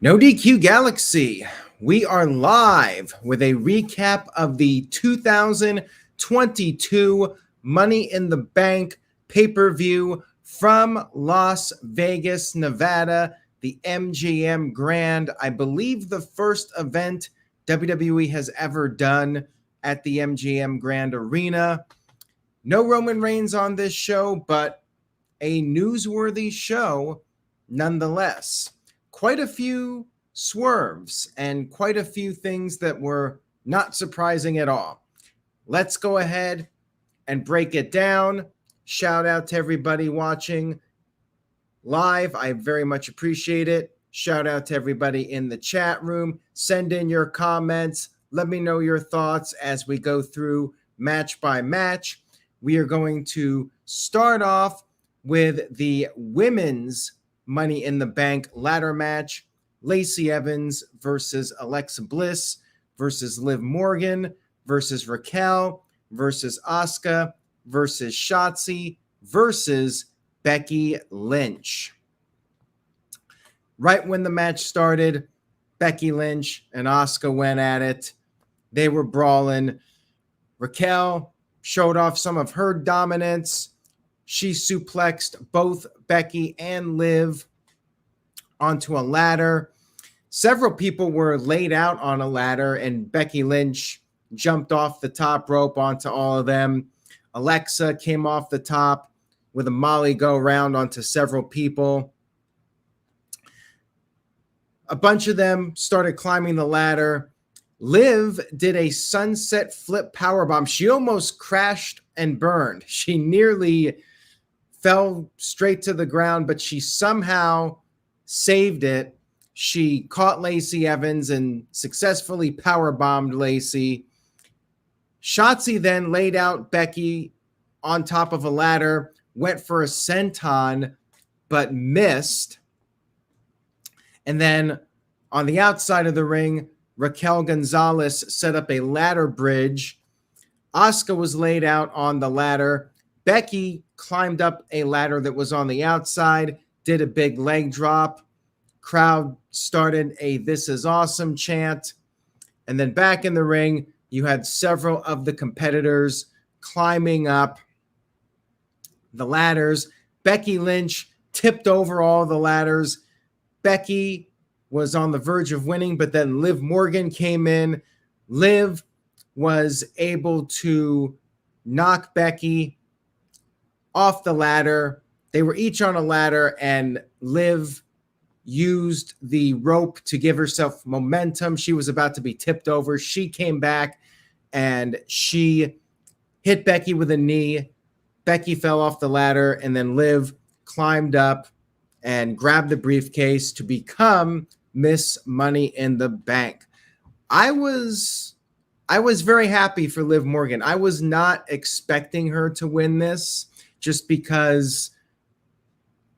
No DQ Galaxy. We are live with a recap of the 2022 Money in the Bank pay-per-view from Las Vegas, Nevada, the MGM Grand. I believe the first event WWE has ever done at the MGM Grand Arena. No Roman Reigns on this show, but a newsworthy show nonetheless. Quite a few swerves and quite a few things that were not surprising at all. Let's go ahead and break it down. Shout out to everybody watching live. I very much appreciate it. Shout out to everybody in the chat room. Send in your comments. Let me know your thoughts as we go through match by match. We are going to start off with the women's Money in the Bank ladder match. Lacey Evans versus Alexa Bliss versus Liv Morgan versus Raquel versus Asuka versus Shotzi versus Becky Lynch. Right when the match started, Becky Lynch and Asuka went at it. They were brawling. Raquel showed off some of her dominance. She suplexed both Becky and Liv onto a ladder. Several people were laid out on a ladder, and Becky Lynch jumped off the top rope onto all of them. Alexa came off the top with a Molly go round onto several people. A bunch of them started climbing the ladder. Liv did a sunset flip powerbomb. She almost crashed and burned. She nearly fell straight to the ground, but she somehow saved it. She caught Lacey Evans and successfully powerbombed Lacey. Shotzi then laid out Becky on top of a ladder, went for a senton, but missed. And then on the outside of the ring, Raquel Gonzalez set up a ladder bridge. Asuka was laid out on the ladder. Becky climbed up a ladder that was on the outside, did a big leg drop. Crowd started a "This is awesome" chant. And then back in the ring, you had several of the competitors climbing up the ladders. Becky Lynch tipped over all the ladders. Becky was on the verge of winning, but then Liv Morgan came in. Liv was able to knock Becky off the ladder. They were each on a ladder, and Liv used the rope to give herself momentum. She was about to be tipped over. She came back and she hit Becky with a knee. Becky fell off the ladder, and then Liv climbed up and grabbed the briefcase to become Miss Money in the Bank. I was very happy for Liv Morgan. I was not expecting her to win this just because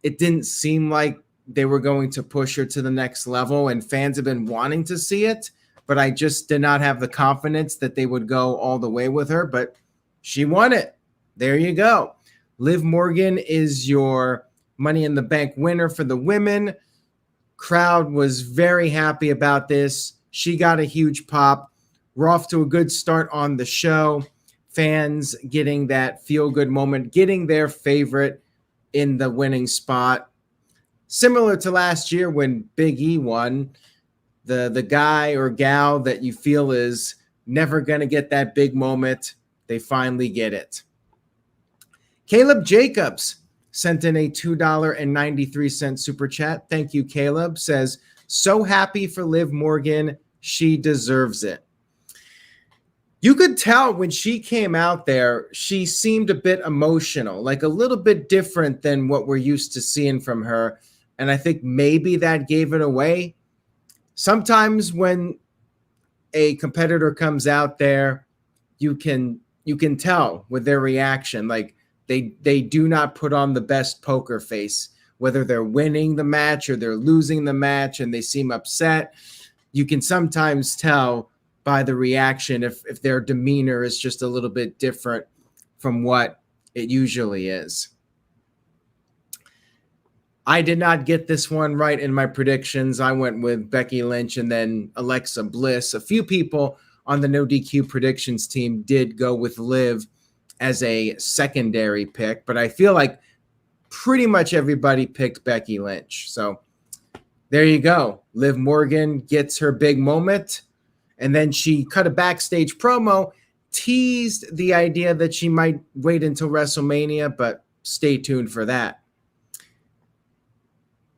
it didn't seem like they were going to push her to the next level, and fans have been wanting to see it, but I just did not have the confidence that they would go all the way with her, but she won it. There you go. Liv Morgan is your Money in the Bank winner for the women. Crowd was very happy about this. She got a huge pop. We're off to a good start on the show. Fans getting that feel-good moment, getting their favorite in the winning spot. Similar to last year when Big E won, the guy or gal that you feel is never going to get that big moment, they finally get it. Caleb Jacobs sent in a $2.93 super chat. Thank you, Caleb. Says, so happy for Liv Morgan. She deserves it. You could tell when she came out there, she seemed a bit emotional, like a little bit different than what we're used to seeing from her. And I think maybe that gave it away. Sometimes when a competitor comes out there, you can tell with their reaction, like they do not put on the best poker face, whether they're winning the match or they're losing the match and they seem upset. You can sometimes tell by the reaction if their demeanor is just a little bit different from what it usually is. I did not get this one right in my predictions. I went with Becky Lynch and then Alexa Bliss. A few people on the No DQ predictions team did go with Liv as a secondary pick, but I feel like pretty much everybody picked Becky Lynch. So there you go. Liv Morgan gets her big moment, and then she cut a backstage promo, teased the idea that she might wait until WrestleMania, but stay tuned for that.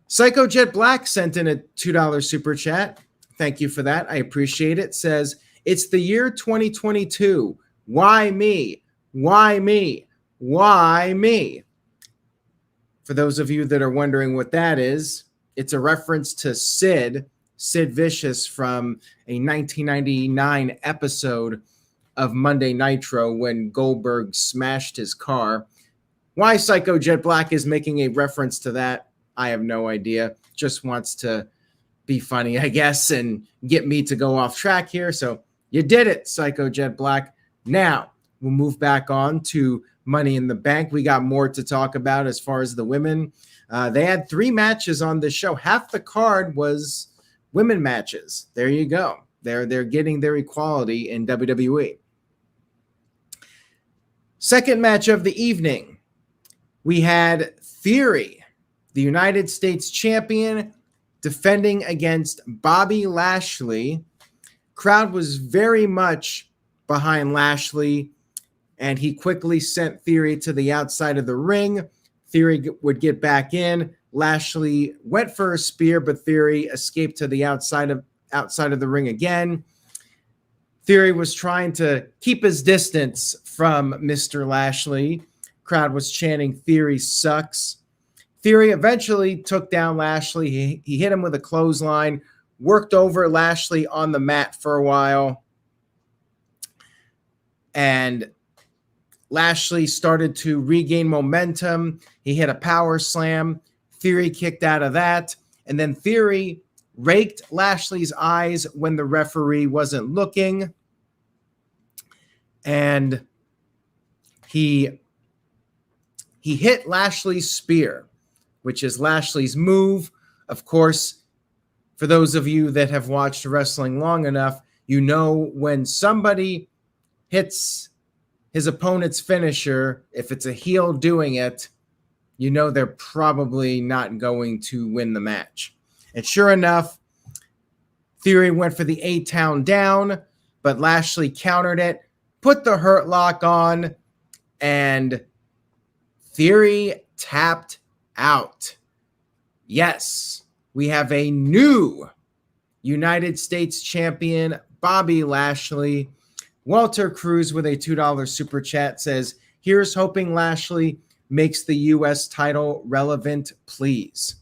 Psycho Jet Black sent in a $2 super chat. Thank you for that. I appreciate it. Says, it's the year 2022. Why me? Why me? Why me? For those of you that are wondering what that is, it's a reference to Sid Vicious from a 1999 episode of Monday Nitro when Goldberg smashed his car. Why Psycho Jet Black is making a reference to that, I have no idea. Just wants to be funny, I guess, and get me to go off track here. So you did it, Psycho Jet Black. Now we'll move back on to Money in the Bank. We got more to talk about as far as the women. They had 3 matches on the show. Half the card was women matches. There you go. They're getting their equality in WWE. Second match of the evening, we had Theory, the United States champion, defending against Bobby Lashley. Crowd was very much behind Lashley, and he quickly sent Theory to the outside of the ring. Theory would get back in. Lashley went for a spear, but Theory escaped to the outside of the ring again. Theory was trying to keep his distance from Mr. Lashley. Crowd was chanting, Theory sucks. Theory eventually took down Lashley. He hit him with a clothesline, worked over Lashley on the mat for a while, and Lashley started to regain momentum. He hit a power slam. Theory kicked out of that, and then Theory raked Lashley's eyes when the referee wasn't looking, and he hit Lashley's spear, which is Lashley's move. Of course, for those of you that have watched wrestling long enough, you know when somebody hits his opponent's finisher, if it's a heel doing it, you know they're probably not going to win the match. And sure enough, Theory went for the A-Town down, but Lashley countered it, put the Hurt Lock on, and Theory tapped out. Yes, we have a new United States champion, Bobby Lashley. Walter Cruz with a $2 super chat says, here's hoping Lashley makes the U.S. title relevant, please.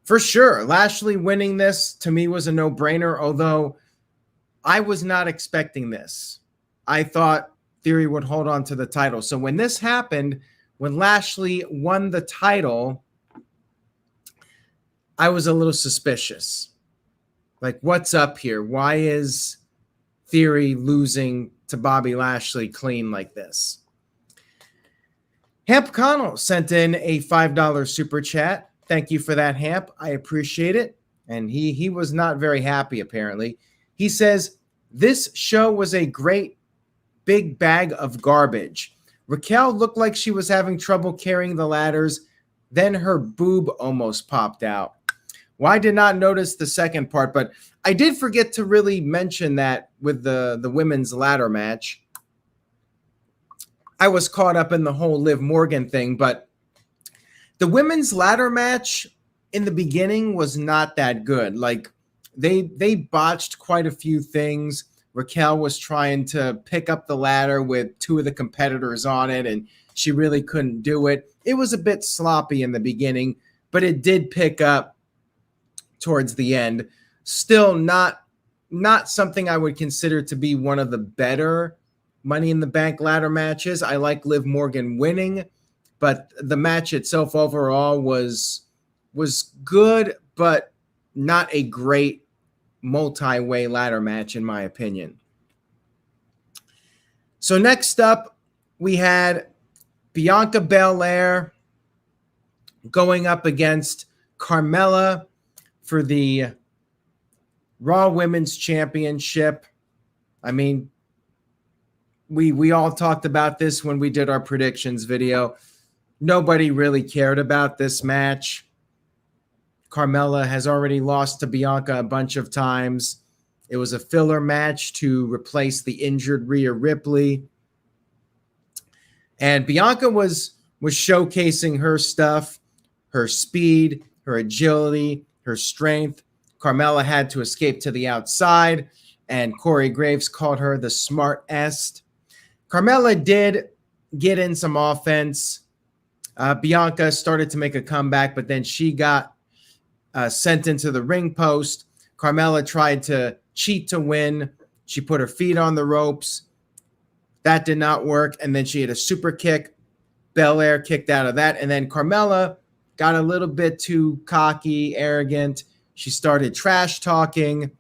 For sure, Lashley winning this to me was a no-brainer, although I was not expecting this. I thought Theory would hold on to the title. So when this happened, when Lashley won the title, I was a little suspicious. Like, what's up here? Why is Theory losing to Bobby Lashley clean like this? Hamp Connell sent in a $5 super chat. Thank you for that, Hamp. I appreciate it. And he was not very happy, apparently. He says, this show was a great big bag of garbage. Raquel looked like she was having trouble carrying the ladders. Then her boob almost popped out. Well, I did not notice the second part, but I did forget to really mention that with the women's ladder match. I was caught up in the whole Liv Morgan thing, but the women's ladder match in the beginning was not that good. Like, they botched quite a few things. Raquel was trying to pick up the ladder with 2 of the competitors on it, and she really couldn't do it. It was a bit sloppy in the beginning, but it did pick up towards the end. Still not something I would consider to be one of the better Money in the Bank ladder matches. I like Liv Morgan winning, but the match itself overall was good, but not a great multi-way ladder match in my opinion. So next up, we had Bianca Belair going up against Carmella for the Raw Women's Championship. I mean, we all talked about this when we did our predictions video. Nobody really cared about this match. Carmella has already lost to Bianca a bunch of times. It was a filler match to replace the injured Rhea Ripley. And Bianca was showcasing her stuff, her speed, her agility, her strength. Carmella had to escape to the outside, and Corey Graves called her the smartest. Carmella did get in some offense. Bianca started to make a comeback, but then she got sent into the ring post. Carmella tried to cheat to win. She put her feet on the ropes. That did not work. And then she had a super kick. Belair kicked out of that. And then Carmella got a little bit too cocky, arrogant. She started trash talking.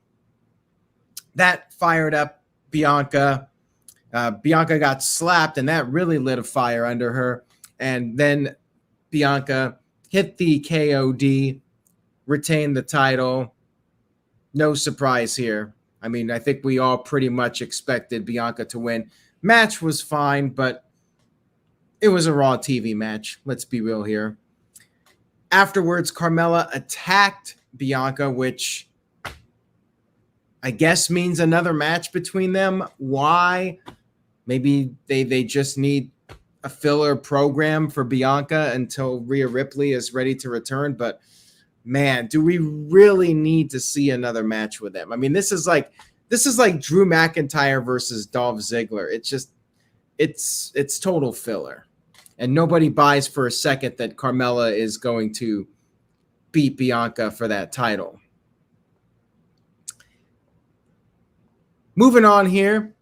That fired up Bianca. Bianca got slapped, and that really lit a fire under her. And then Bianca hit the KOD, retained the title. No surprise here. I mean, I think we all pretty much expected Bianca to win. Match was fine, but it was a Raw TV match. Let's be real here. Afterwards, Carmella attacked Bianca, which I guess means another match between them. Why? Maybe they just need a filler program for Bianca until Rhea Ripley is ready to return. But man, do we really need to see another match with them? I mean, this is like Drew McIntyre versus Dolph Ziggler. It's total filler. And nobody buys for a second that Carmella is going to beat Bianca for that title. Moving on here,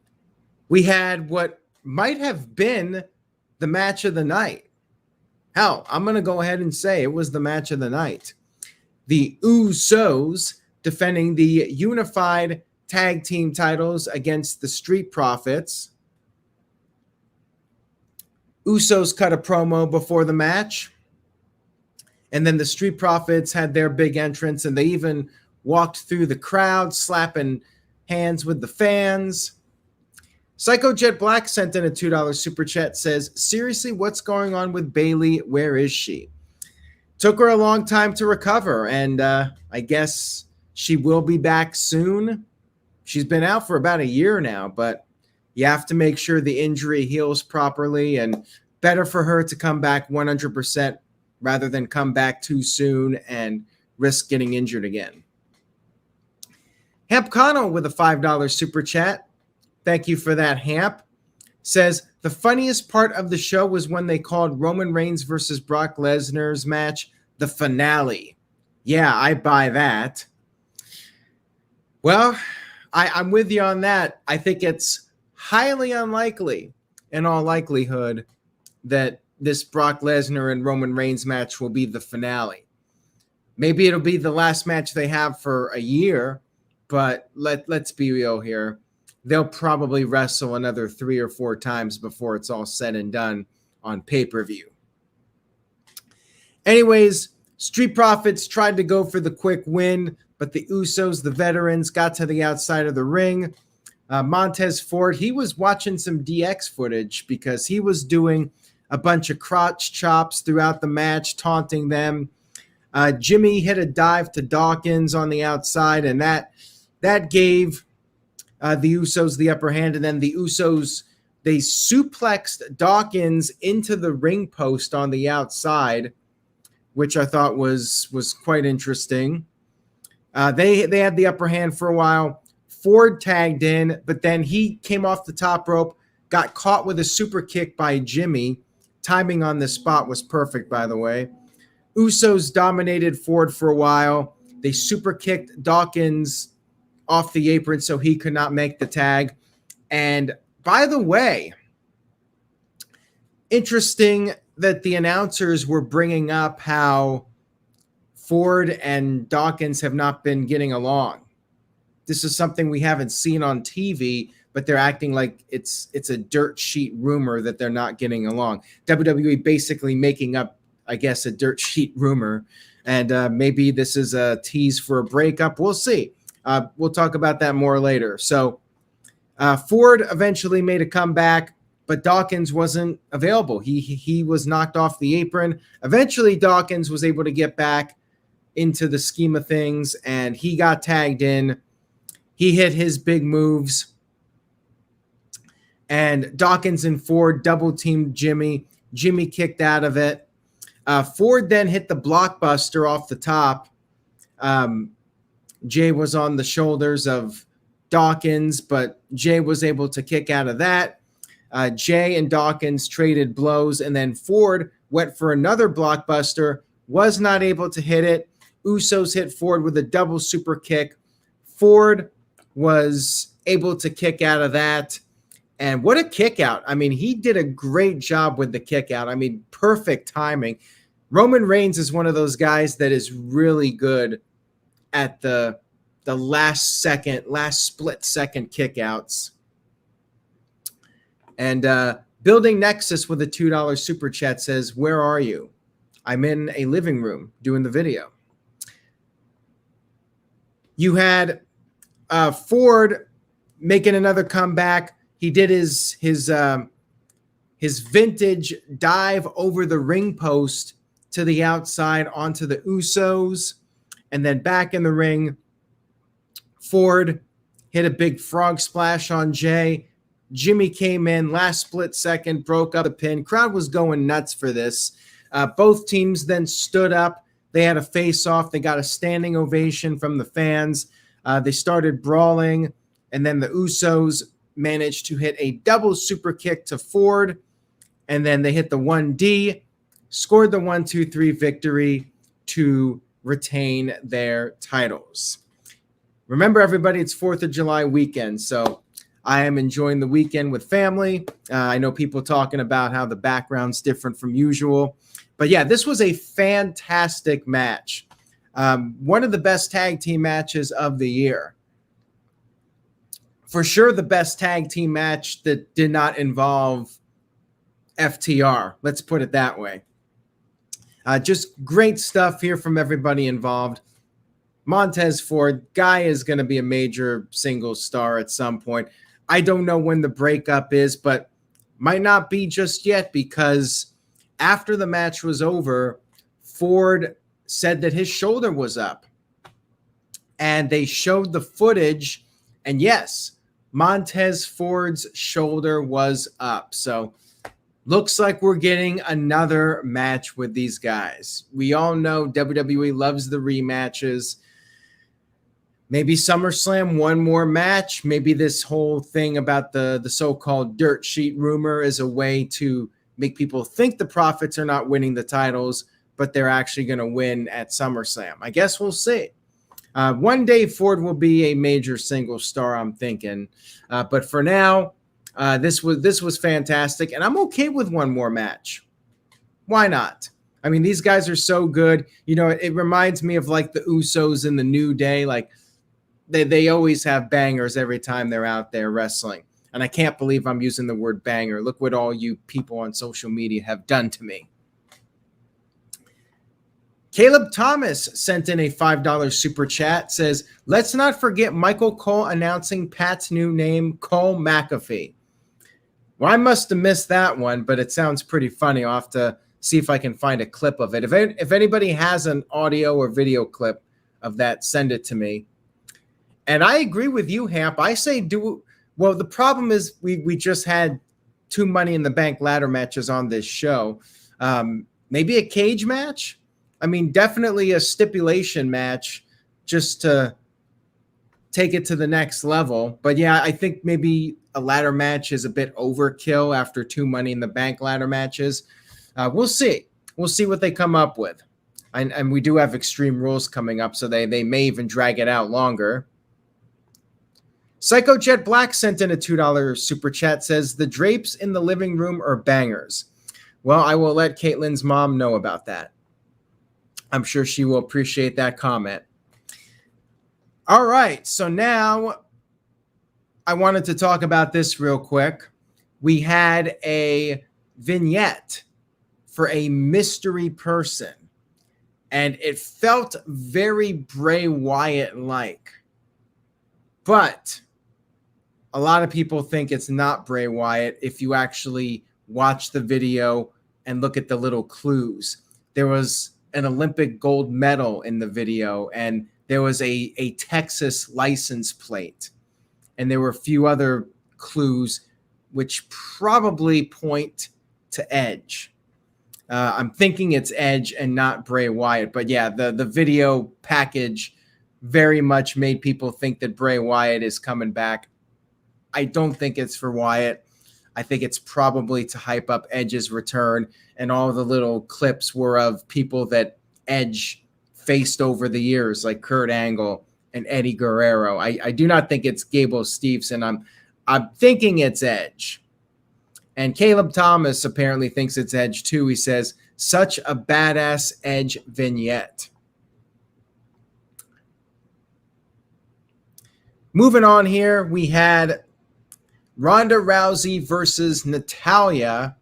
we had what might have been the match of the night. Hell, I'm going to go ahead and say it was the match of the night. The Usos defending the unified tag team titles against the Street Profits. Usos cut a promo before the match. And then the Street Profits had their big entrance, and they even walked through the crowd, slapping hands with the fans. Psycho Jet Black sent in a $2 super chat, says, seriously, what's going on with Bayley? Where is she? Took her a long time to recover, and I guess she will be back soon. She's been out for about a year now, but you have to make sure the injury heals properly, and better for her to come back 100% rather than come back too soon and risk getting injured again. Hamp Connell with a $5 super chat. Thank you for that, Hamp. Says, the funniest part of the show was when they called Roman Reigns versus Brock Lesnar's match the finale. Yeah, I buy that. Well, I'm with you on that. I think it's highly unlikely, in all likelihood, that this Brock Lesnar and Roman Reigns match will be the finale. Maybe it'll be the last match they have for a year, but let's be real here. They'll probably wrestle another 3 or 4 times before it's all said and done on pay-per-view. Anyways, Street Profits tried to go for the quick win, but the Usos, the veterans, got to the outside of the ring. Montez Ford, he was watching some DX footage because he was doing a bunch of crotch chops throughout the match, taunting them. Jimmy hit a dive to Dawkins on the outside, and that gave the Usos the upper hand. And then the Usos, they suplexed Dawkins into the ring post on the outside, which I thought was quite interesting. They had the upper hand for a while. Ford tagged in, but then he came off the top rope, got caught with a super kick by Jimmy. Timing on this spot was perfect, by the way. Usos dominated Ford for a while. They super kicked Dawkins off the apron so he could not make the tag. And by the way, interesting that the announcers were bringing up how Ford and Dawkins have not been getting along. This is something we haven't seen on TV, but they're acting like it's a dirt sheet rumor that they're not getting along. WWE basically making up I guess, a dirt sheet rumor. And maybe this is a tease for a breakup. We'll see. We'll talk about that more later. So Ford eventually made a comeback, but Dawkins wasn't available. He was knocked off the apron. Eventually, Dawkins was able to get back into the scheme of things, and he got tagged in. He hit his big moves, and Dawkins and Ford double-teamed Jimmy. Jimmy kicked out of it. Ford then hit the blockbuster off the top. Jay was on the shoulders of Dawkins, but Jay was able to kick out of that. Jay and Dawkins traded blows, and then Ford went for another blockbuster, was not able to hit it. Usos hit Ford with a double super kick. Ford was able to kick out of that. And what a kick out. I mean, he did a great job with the kick out. I mean, perfect timing. Roman Reigns is one of those guys that is really good at the last split second kickouts. And Building Nexus with a $2 super chat says, "Where are you?" I'm in a living room doing the video. You had Ford making another comeback. He did his vintage dive over the ring post to the outside onto the Usos, and then back in the ring. Ford hit a big frog splash on Jay. Jimmy came in last split second, broke up the pin. Crowd was going nuts for this. Both teams then stood up. They had a face-off. They got a standing ovation from the fans. They started brawling, and then the Usos managed to hit a double super kick to Ford, and then they hit the 1D, scored the 1-2-3 victory to retain their titles. Remember, everybody, it's 4th of July weekend, so I am enjoying the weekend with family. I know people talking about how the background's different from usual. But yeah, this was a fantastic match. One of the best tag team matches of the year. For sure, the best tag team match that did not involve FTR. Let's put it that way. Just great stuff here from everybody involved. Montez Ford, guy is going to be a major single star at some point. I don't know when the breakup is, but might not be just yet, because after the match was over, Ford said that his shoulder was up. And they showed the footage, and yes, Montez Ford's shoulder was up. So looks like we're getting another match with these guys. We all know WWE loves the rematches. Maybe SummerSlam, one more match. Maybe this whole thing about the so-called dirt sheet rumor is a way to make people think the Profits are not winning the titles, but they're actually going to win at SummerSlam. I guess we'll see. One day Ford will be a major single star, I'm thinking. But for now, this was fantastic, and I'm okay with one more match. Why not? I mean, these guys are so good. You know, it reminds me of like the Usos in the New Day. Like they always have bangers every time they're out there wrestling. And I can't believe I'm using the word banger. Look what all you people on social media have done to me. Caleb Thomas sent in a $5 super chat, says, "Let's not forget Michael Cole announcing Pat's new name, Cole McAfee." Well, I must have missed that one, but it sounds pretty funny. I'll have to see if I can find a clip of it. If anybody has an audio or video clip of that, send it to me. And I agree with you, Hamp. I say well, the problem is we just had 2 Money in the Bank ladder matches on this show. Maybe a cage match? I mean, definitely a stipulation match just to take it to the next level. But yeah, I think maybe a ladder match is a bit overkill after 2 Money in the Bank ladder matches. We'll see. We'll see what they come up with. And we do have Extreme Rules coming up, so they may even drag it out longer. Psycho Jet Black sent in a $2 super chat, says, "The drapes in the living room are bangers." Well, I will let Caitlin's mom know about that. I'm sure she will appreciate that comment. All right, so now I wanted to talk about this real quick. We had a vignette for a mystery person. And it felt very Bray Wyatt-like. But a lot of people think it's not Bray Wyatt if you actually watch the video and look at the little clues. There was an Olympic gold medal in the video, and there was a Texas license plate. And there were a few other clues which probably point to Edge. I'm thinking it's Edge and not Bray Wyatt. But yeah, the video package very much made people think that Bray Wyatt is coming back. I don't think it's for Wyatt. I think it's probably to hype up Edge's return, and all the little clips were of people that Edge faced over the years, like Kurt Angle and Eddie Guerrero. I do not think it's Gable Steveson. I'm thinking it's Edge. And Caleb Thomas apparently thinks it's Edge too. He says, such a badass Edge vignette. Moving on here, we had Ronda Rousey versus Natalya.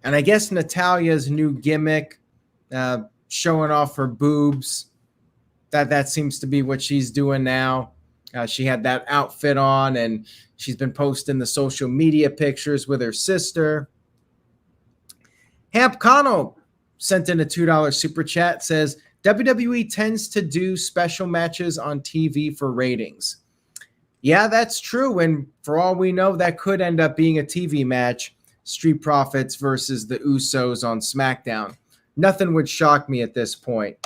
And I guess Natalya's new gimmick, showing off her boobs, that seems to be what she's doing now. She had that outfit on, and she's been posting the social media pictures with her sister. Hamp Connell sent in a $2 super chat, says, WWE tends to do special matches on TV for ratings. Yeah, that's true. And for all we know, that could end up being a TV match. Street Profits versus the Usos on Smackdown. Nothing would shock me at this point.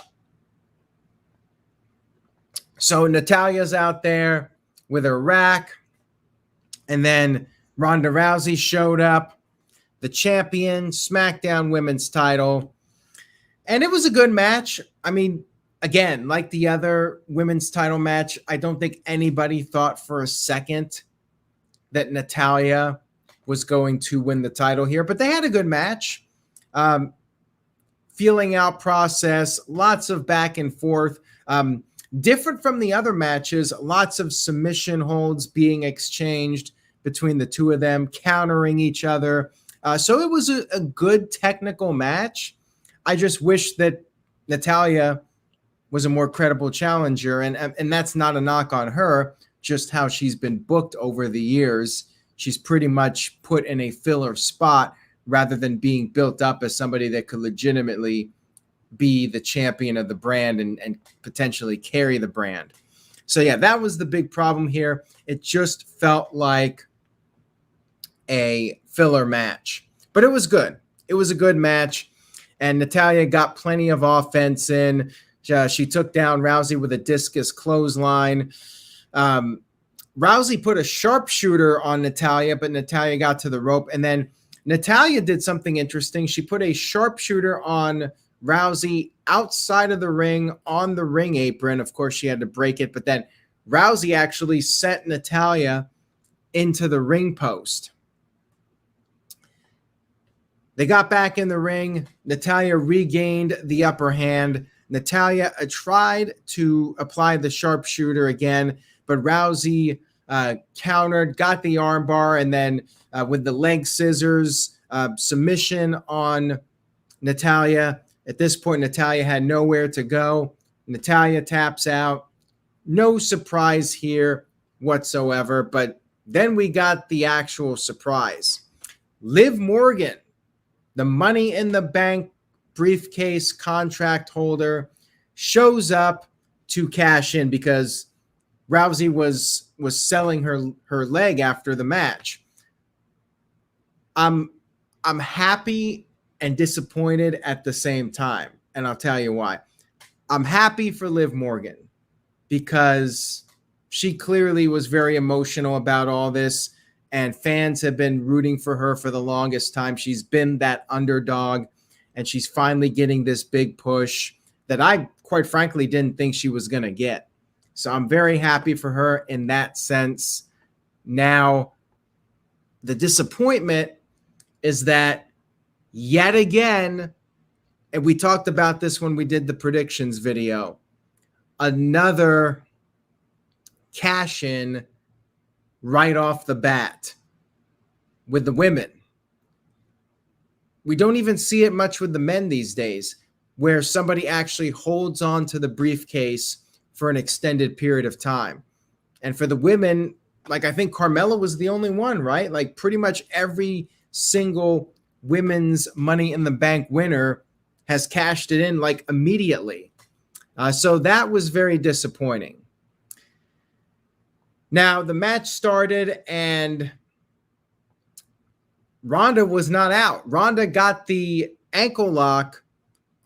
So Natalya's out there with her rack. And then Ronda Rousey showed up. The champion, SmackDown women's title. And it was a good match. I mean, again, like the other women's title match, I don't think anybody thought for a second that Natalya was going to win the title here, but they had a good match. Feeling out process, lots of back and forth. Different from the other matches, lots of submission holds being exchanged between the two of them, countering each other. So it was a good technical match. I just wish that Natalya was a more credible challenger, and that's not a knock on her, just how she's been booked over the years. She's pretty much put in a filler spot rather than being built up as somebody that could legitimately be the champion of the brand and potentially carry the brand. So yeah, that was the big problem here. It just felt like a filler match, but it was good. It was a good match, and Natalya got plenty of offense in. She took down Rousey with a discus clothesline. Rousey put a sharpshooter on Natalya, but Natalya got to the rope. And then Natalya did something interesting. She put a sharpshooter on Rousey outside of the ring on the ring apron. Of course, she had to break it, but then Rousey actually sent Natalya into the ring post. They got back in the ring. Natalya regained the upper hand. Natalya tried to apply the sharpshooter again, but Rousey countered, got the armbar, and then with the leg scissors, submission on Natalya. At this point, Natalya had nowhere to go. Natalya taps out. No surprise here whatsoever, but then we got the actual surprise. Liv Morgan, the Money in the Bank briefcase contract holder, shows up to cash in because Rousey was selling her leg after the match. I'm happy and disappointed at the same time, and I'll tell you why. I'm happy for Liv Morgan because she clearly was very emotional about all this, and fans have been rooting for her for the longest time. She's been that underdog, and she's finally getting this big push that I, quite frankly, didn't think she was going to get. So I'm very happy for her in that sense. Now, the disappointment is that yet again, and we talked about this when we did the predictions video, another cash in right off the bat with the women. we don't even see it much with the men these days, where somebody actually holds on to the briefcase for an extended period of time. And for the women, like I think Carmella was the only one, right? Like pretty much every single women's Money in the Bank winner has cashed it in like immediately. So that was very disappointing. Now the match started and Ronda was not out. Ronda got the ankle lock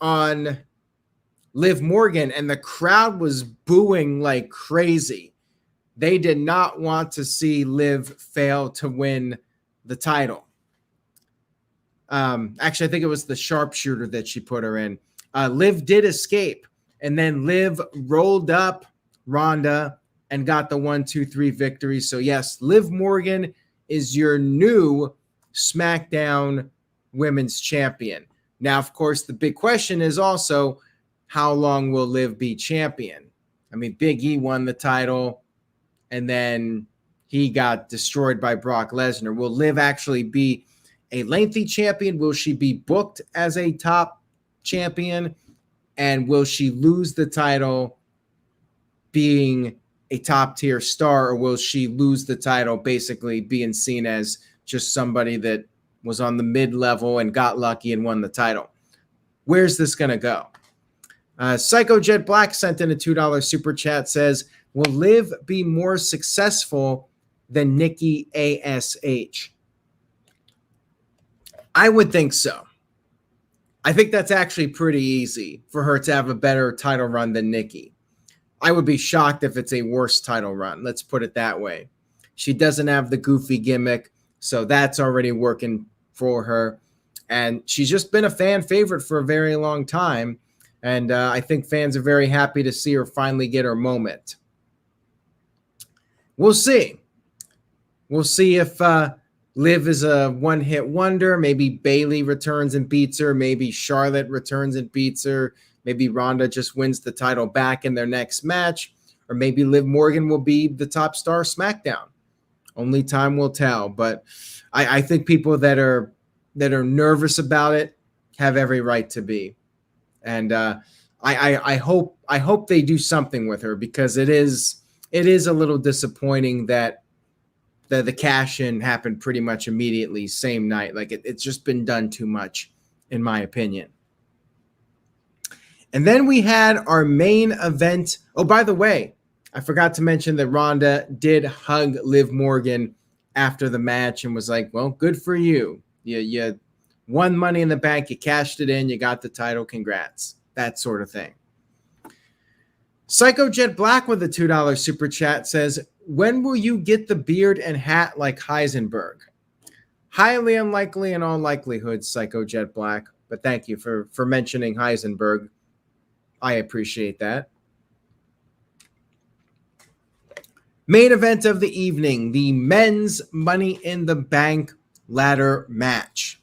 on Liv Morgan and the crowd was booing like crazy. They did not want to see Liv fail to win the title. Actually, I think it was the sharpshooter that she put her in. Liv did escape, and then Liv rolled up Ronda and got the 1-2-3 victory. So yes, Liv Morgan is your new SmackDown Women's Champion. Now, of course, the big question is also, how long will Liv be champion? I mean, Big E won the title, and then he got destroyed by Brock Lesnar. Will Liv actually be a lengthy champion? Will she be booked as a top champion? And will she lose the title being a top-tier star, or will she lose the title basically being seen as just somebody that was on the mid-level and got lucky and won the title? Where's this going to go? Psycho Jet Black sent in a $2 super chat, says, will Liv be more successful than Nikki ASH? I would think so. I think that's actually pretty easy for her to have a better title run than Nikki. I would be shocked if it's a worse title run. Let's put it that way. She doesn't have the goofy gimmick, so that's already working for her. And she's just been a fan favorite for a very long time. And I think fans are very happy to see her finally get her moment. We'll see. We'll see if Liv is a one-hit wonder. Maybe Bayley returns and beats her. Maybe Charlotte returns and beats her. Maybe Ronda just wins the title back in their next match. Or maybe Liv Morgan will be the top star of SmackDown. Only time will tell. But I think people that are nervous about it have every right to be. And I hope they do something with her, because it is a little disappointing that the cash-in happened pretty much immediately, same night. Like it's just been done too much, in my opinion. And then we had our main event. Oh, by the way, I forgot to mention that Ronda did hug Liv Morgan after the match and was like, well, good for you. You won Money in the Bank. You cashed it in. You got the title. Congrats. That sort of thing. Psycho Jet Black with a $2 super chat says, when will you get the beard and hat like Heisenberg? Highly unlikely in all likelihood, Psycho Jet Black. But thank you for mentioning Heisenberg. I appreciate that. Main event of the evening, the men's Money in the Bank ladder match.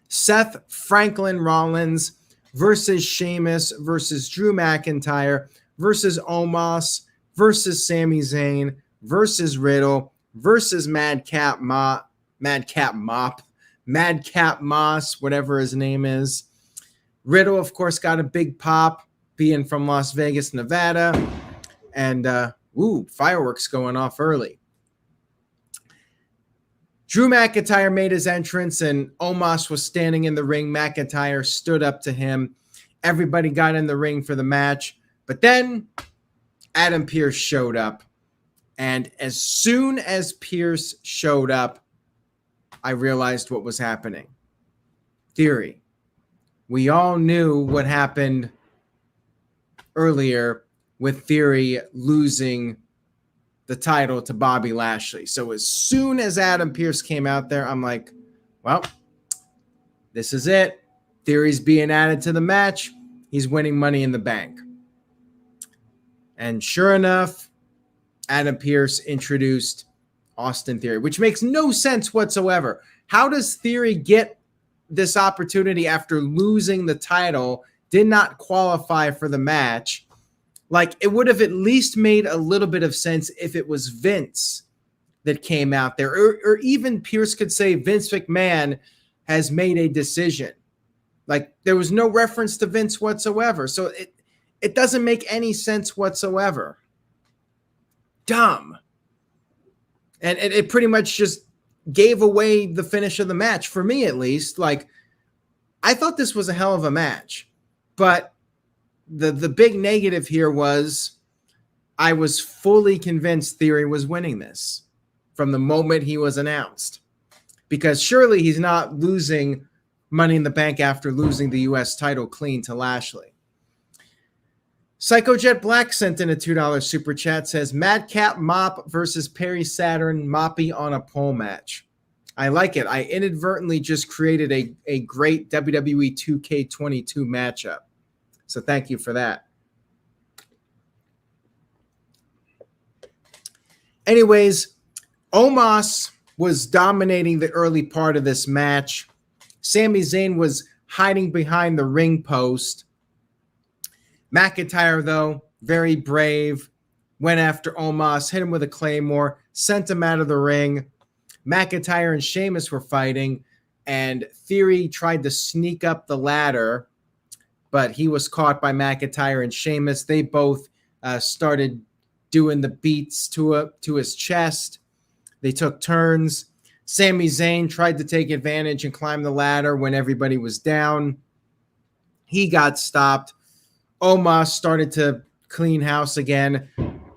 Seth Franklin Rollins versus Sheamus versus Drew McIntyre versus Omos versus Sami Zayn versus Riddle versus Madcap Moss, whatever his name is. Riddle, of course, got a big pop being from Las Vegas, Nevada. And, fireworks going off early. Drew McIntyre made his entrance and Omos was standing in the ring. McIntyre stood up to him. Everybody got in the ring for the match. But then Adam Pearce showed up. And as soon as Pearce showed up, I realized what was happening. Theory. We all knew what happened earlier with Theory losing the title to Bobby Lashley. So as soon as Adam Pearce came out there, I'm like, well, this is it. Theory's being added to the match. He's winning Money in the Bank. And sure enough, Adam Pearce introduced Austin Theory, which makes no sense whatsoever. How does Theory get this opportunity after losing the title, did not qualify for the match? Like, it would have at least made a little bit of sense if it was Vince that came out there, or even Pearce could say, Vince McMahon, has made a decision. Like, there was no reference to Vince whatsoever. So it doesn't make any sense whatsoever. Dumb. And it pretty much just gave away the finish of the match, for me at least. Like, I thought this was a hell of a match. But the big negative here was I was fully convinced Theory was winning this from the moment he was announced. Because surely he's not losing Money in the Bank after losing the U.S. title clean to Lashley. Psychojet Black sent in a $2 super chat, says Madcap Mop versus Perry Saturn Moppy on a pole match. I like it. I inadvertently just created a great WWE 2K22 matchup. So thank you for that. Anyways, Omos was dominating the early part of this match. Sami Zayn was hiding behind the ring post. McIntyre, though, very brave, went after Omos, hit him with a claymore, sent him out of the ring. McIntyre and Sheamus were fighting, and Theory tried to sneak up the ladder, but he was caught by McIntyre and Sheamus. They both started doing the beats to his chest. They took turns. Sami Zayn tried to take advantage and climb the ladder when everybody was down. He got stopped. Omos started to clean house again.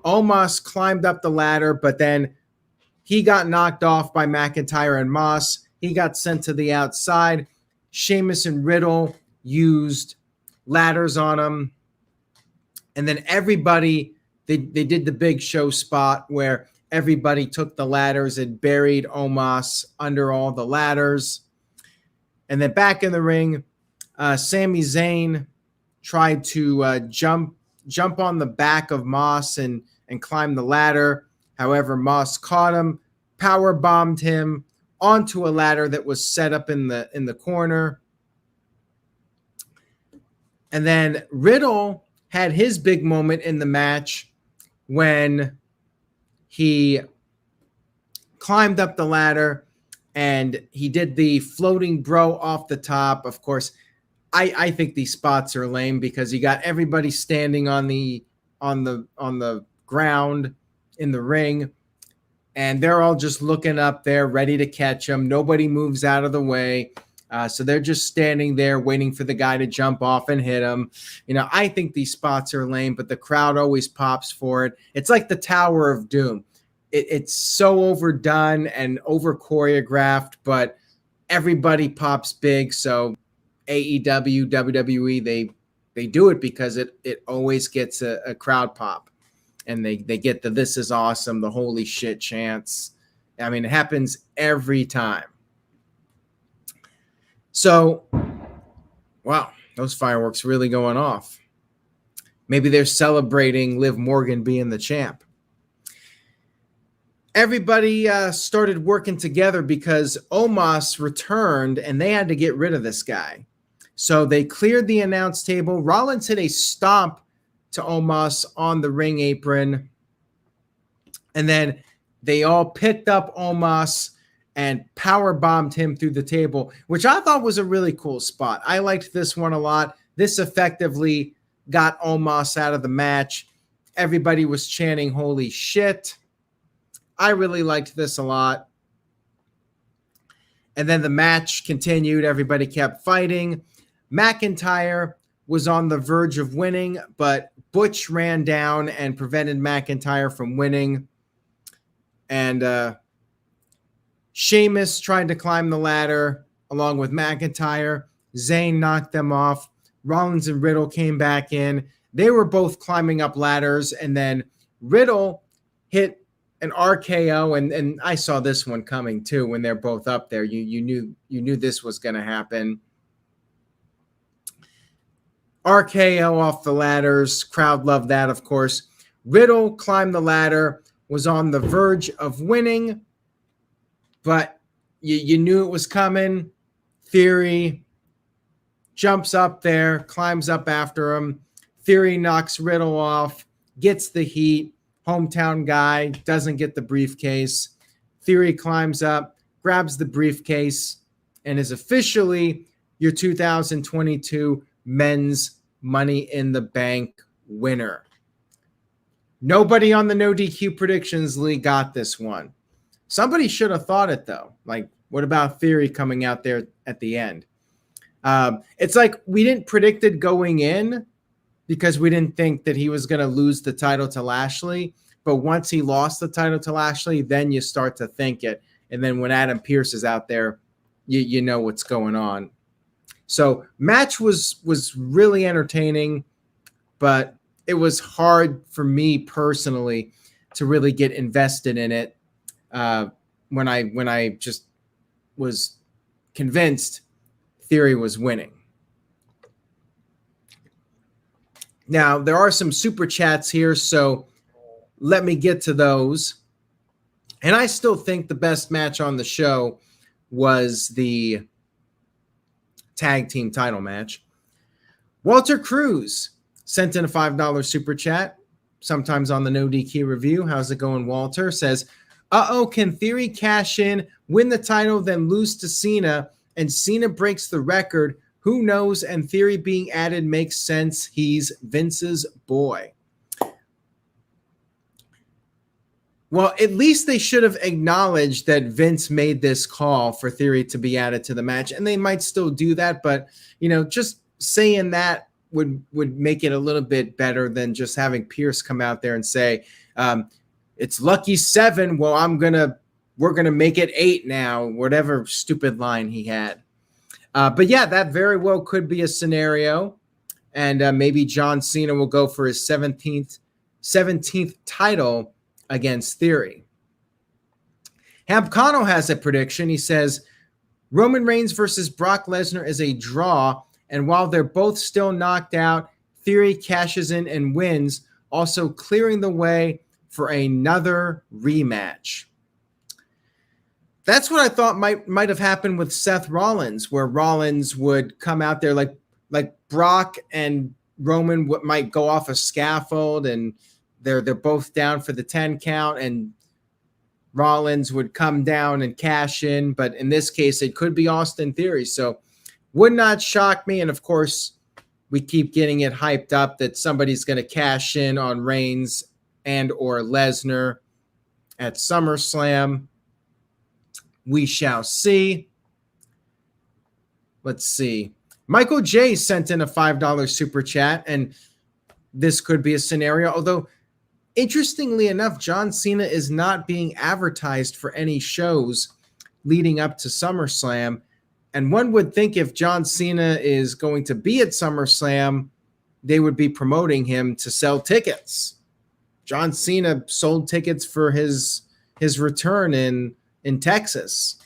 Omos climbed up the ladder, but then he got knocked off by McIntyre and Moss. He got sent to the outside. Sheamus and Riddle used ladders on him. And then everybody, they did the big show spot where everybody took the ladders and buried Omos under all the ladders. And then back in the ring, Sami Zayn tried to jump on the back of Moss and climb the ladder. However, Moss caught him, power bombed him onto a ladder that was set up in the corner. And then Riddle had his big moment in the match when he climbed up the ladder and he did the floating bro off the top. Of course, I think these spots are lame because you got everybody standing on the ground in the ring, and they're all just looking up there, ready to catch him. Nobody moves out of the way. So they're just standing there waiting for the guy to jump off and hit him. You know, I think these spots are lame, but the crowd always pops for it. It's like the Tower of Doom. It's so overdone and over choreographed, but everybody pops big. So AEW, WWE, they do it because it always gets a crowd pop, and they get the "this is awesome," the "holy shit" chants. I mean, it happens every time. So, wow, those fireworks really going off. Maybe they're celebrating Liv Morgan being the champ. Everybody started working together because Omos returned and they had to get rid of this guy. So they cleared the announce table. Rollins hit a stomp to Omos on the ring apron. And then they all picked up Omos and power bombed him through the table, which I thought was a really cool spot. I liked this one a lot. This effectively got Omos out of the match. Everybody was chanting, "Holy shit." I really liked this a lot. And then the match continued. Everybody kept fighting. McIntyre was on the verge of winning, but Butch ran down and prevented McIntyre from winning. And Sheamus tried to climb the ladder along with McIntyre. Zayn knocked them off. Rollins and Riddle came back in. They were both climbing up ladders, and then Riddle hit an RKO, and I saw this one coming too when they're both up there. You knew this was going to happen. RKO off the ladders. Crowd loved that, of course. Riddle climbed the ladder, was on the verge of winning, but you knew it was coming. Theory jumps up there, climbs up after him. Theory knocks Riddle off, gets the heat. Hometown guy doesn't get the briefcase. Theory climbs up, grabs the briefcase, and is officially your 2022 Men's Money in the Bank winner. Nobody on the No DQ Predictions League got this one. Somebody should have thought it, though. Like, what about Theory coming out there at the end? It's like we didn't predict it going in because we didn't think that he was going to lose the title to Lashley. But once he lost the title to Lashley, then you start to think it. And then when Adam Pearce is out there, you know what's going on. So match was really entertaining, but it was hard for me personally to really get invested in it when I just was convinced Theory was winning. Now, there are some super chats here, so let me get to those. And I still think the best match on the show was the tag team title match. Walter Cruz sent in a $5 super chat, sometimes on the No DQ review. How's it going, Walter? Says, can Theory cash in, win the title, then lose to Cena, and Cena breaks the record? Who knows? And Theory being added makes sense. He's Vince's boy. Well, at least they should have acknowledged that Vince made this call for Theory to be added to the match, and they might still do that, but just saying that would make it a little bit better than just having Pearce come out there and say, it's lucky 7. Well, we're gonna make it 8 now, whatever stupid line he had. But yeah, that very well could be a scenario, and maybe John Cena will go for his 17th title against Theory. Habcano has a prediction. He says Roman Reigns versus Brock Lesnar is a draw, and while they're both still knocked out, Theory cashes in and wins, also clearing the way for another rematch. That's what I thought might have happened with Seth Rollins, where Rollins would come out there like Brock and Roman might go off a scaffold, and they're both down for the 10 count, and Rollins would come down and cash in. But in this case, it could be Austin Theory. So would not shock me. And of course, we keep getting it hyped up that somebody's going to cash in on Reigns and or Lesnar at SummerSlam. We shall see. Let's see. Michael J sent in a $5 super chat, and this could be a scenario. Although, interestingly enough, John Cena is not being advertised for any shows leading up to SummerSlam. And one would think if John Cena is going to be at SummerSlam, they would be promoting him to sell tickets. John Cena sold tickets for his return in Texas.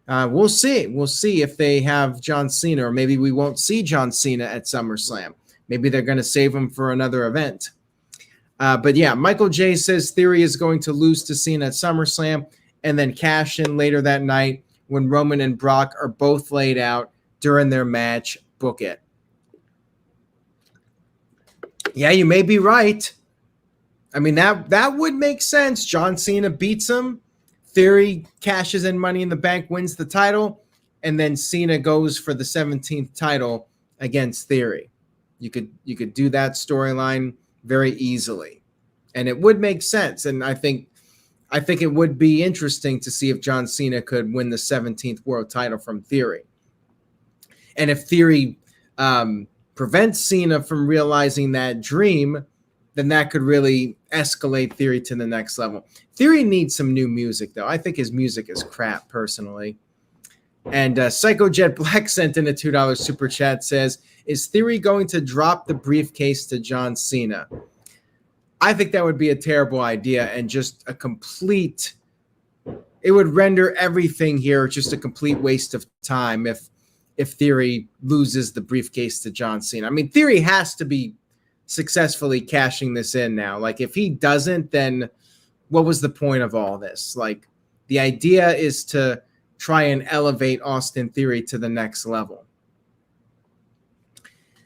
We'll see. We'll see if they have John Cena, or maybe we won't see John Cena at SummerSlam. Maybe they're going to save him for another event. But yeah, Michael J says Theory is going to lose to Cena at SummerSlam and then cash in later that night when Roman and Brock are both laid out during their match. Book it. Yeah, you may be right. I mean, that would make sense. John Cena beats him. Theory cashes in Money in the Bank, wins the title, and then Cena goes for the 17th title against Theory. You could do that storyline very easily, and it would make sense. And I think it would be interesting to see if John Cena could win the 17th world title from Theory. And if Theory prevents Cena from realizing that dream, then that could really escalate Theory to the next level. Theory needs some new music, though. I think his music is crap, personally. And Psycho Jet Black sent in a $2 super chat, says, is Theory going to drop the briefcase to John Cena? I think that would be a terrible idea and just a complete... It would render everything here just a complete waste of time if Theory loses the briefcase to John Cena. I mean, Theory has to be successfully cashing this in now. Like, if he doesn't, then what was the point of all this? Like, the idea is to try and elevate Austin Theory to the next level.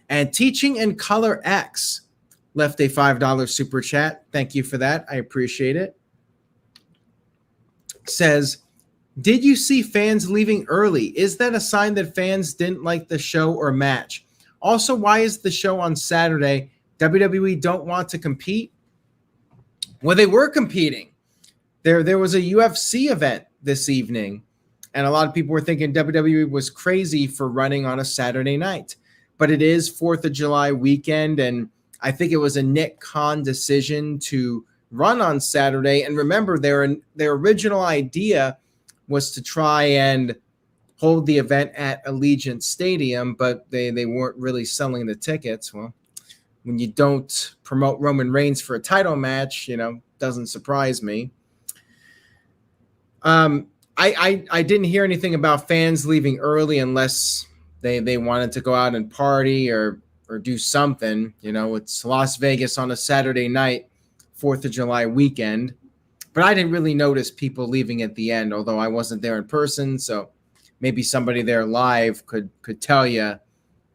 And Teaching in Color X left a $5 super chat. Thank you for that. I appreciate it. Says, Did you see fans leaving early? Is that a sign that fans didn't like the show or match? Also, why is the show on Saturday? WWE don't want to compete? Well, they were competing. There was a UFC event this evening, and a lot of people were thinking WWE was crazy for running on a Saturday night. But it is 4th of July weekend, and I think it was a Nick Khan decision to run on Saturday. And remember, their original idea was to try and hold the event at Allegiant Stadium, but they weren't really selling the tickets. Well, when you don't promote Roman Reigns for a title match, doesn't surprise me. I didn't hear anything about fans leaving early unless they wanted to go out and party or do something. It's Las Vegas on a Saturday night, 4th of July weekend. But I didn't really notice people leaving at the end, although I wasn't there in person. So maybe somebody there live could tell you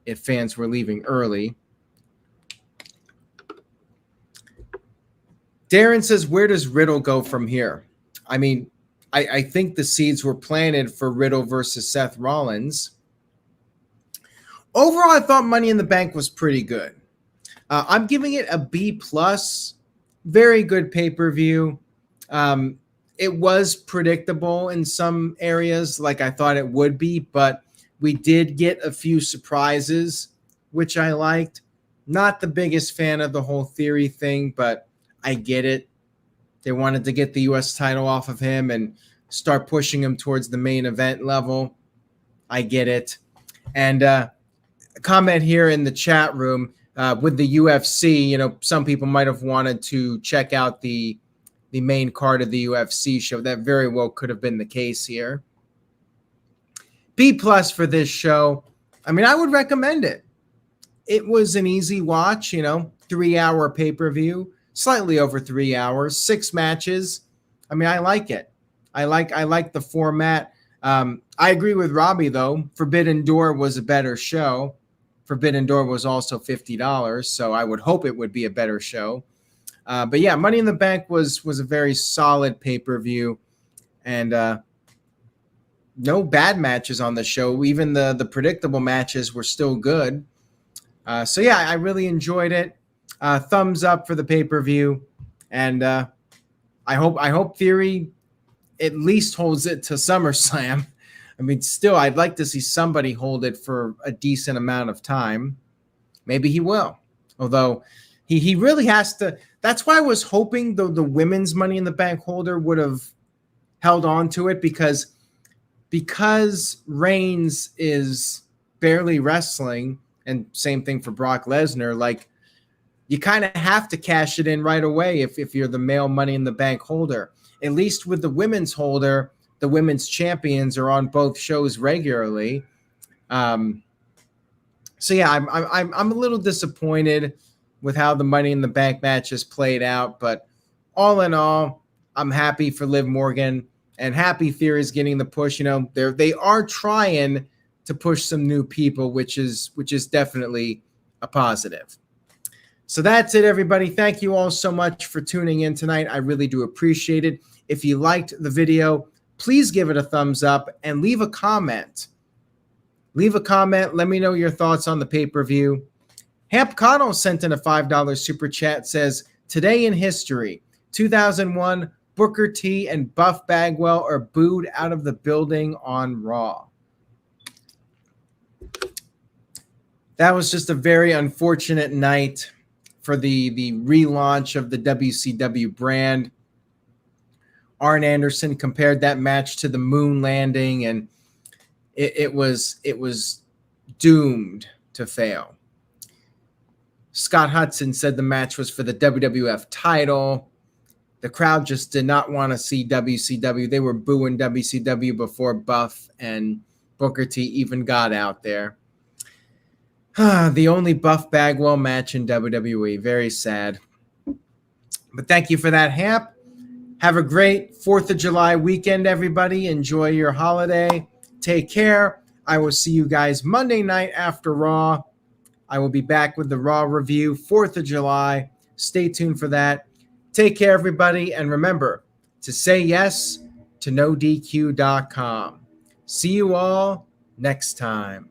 if fans were leaving early. Darren says, where does Riddle go from here? I mean, I think the seeds were planted for Riddle versus Seth Rollins. Overall, I thought Money in the Bank was pretty good. I'm giving it a B+. Very good pay-per-view. It was predictable in some areas, like I thought it would be, but we did get a few surprises, which I liked. Not the biggest fan of the whole Theory thing, but I get it. They wanted to get the U.S. title off of him and start pushing him towards the main event level. I get it. And a comment here in the chat room with the UFC, some people might have wanted to check out the main card of the UFC show. That very well could have been the case here. B+ for this show. I mean, I would recommend it. It was an easy watch, 3-hour pay-per-view, slightly over 3 hours, 6 matches. I mean, I like it. I like the format. I agree with Robbie, though. Forbidden Door was a better show. Forbidden Door was also $50, so I would hope it would be a better show. But yeah, Money in the Bank was a very solid pay-per-view, and no bad matches on the show. Even the predictable matches were still good. So yeah, I really enjoyed it. Thumbs up for the pay-per-view, and I hope Theory at least holds it to SummerSlam. I mean, still, I'd like to see somebody hold it for a decent amount of time. Maybe he will, although he really has to. That's why I was hoping the women's Money in the Bank holder would have held on to it, because Reigns is barely wrestling, and same thing for Brock Lesnar. Like, you kind of have to cash it in right away if you're the male Money in the Bank holder. At least with the women's holder, the women's champions are on both shows regularly. So yeah, I'm a little disappointed with how the Money in the Bank matches played out, but all in all, I'm happy for Liv Morgan and happy Theory's getting the push. They are trying to push some new people, which is definitely a positive. So that's it, everybody. Thank you all so much for tuning in tonight. I really do appreciate it. If you liked the video, please give it a thumbs up and leave a comment. Leave a comment. Let me know your thoughts on the pay-per-view. Hamp Connell sent in a $5 super chat, says, today in history, 2001, Booker T and Buff Bagwell are booed out of the building on Raw. That was just a very unfortunate night for the relaunch of the WCW brand. Arn Anderson compared that match to the moon landing, and it was doomed to fail. Scott Hudson said the match was for the WWF title. The crowd just did not want to see WCW. They were booing WCW before Buff and Booker T even got out there. The only Buff Bagwell match in WWE. Very sad. But thank you for that, Hamp. Have a great 4th of July weekend, everybody. Enjoy your holiday. Take care. I will see you guys Monday night after Raw. I will be back with the Raw review, 4th of July. Stay tuned for that. Take care, everybody. And remember to say yes to NoDQ.com. See you all next time.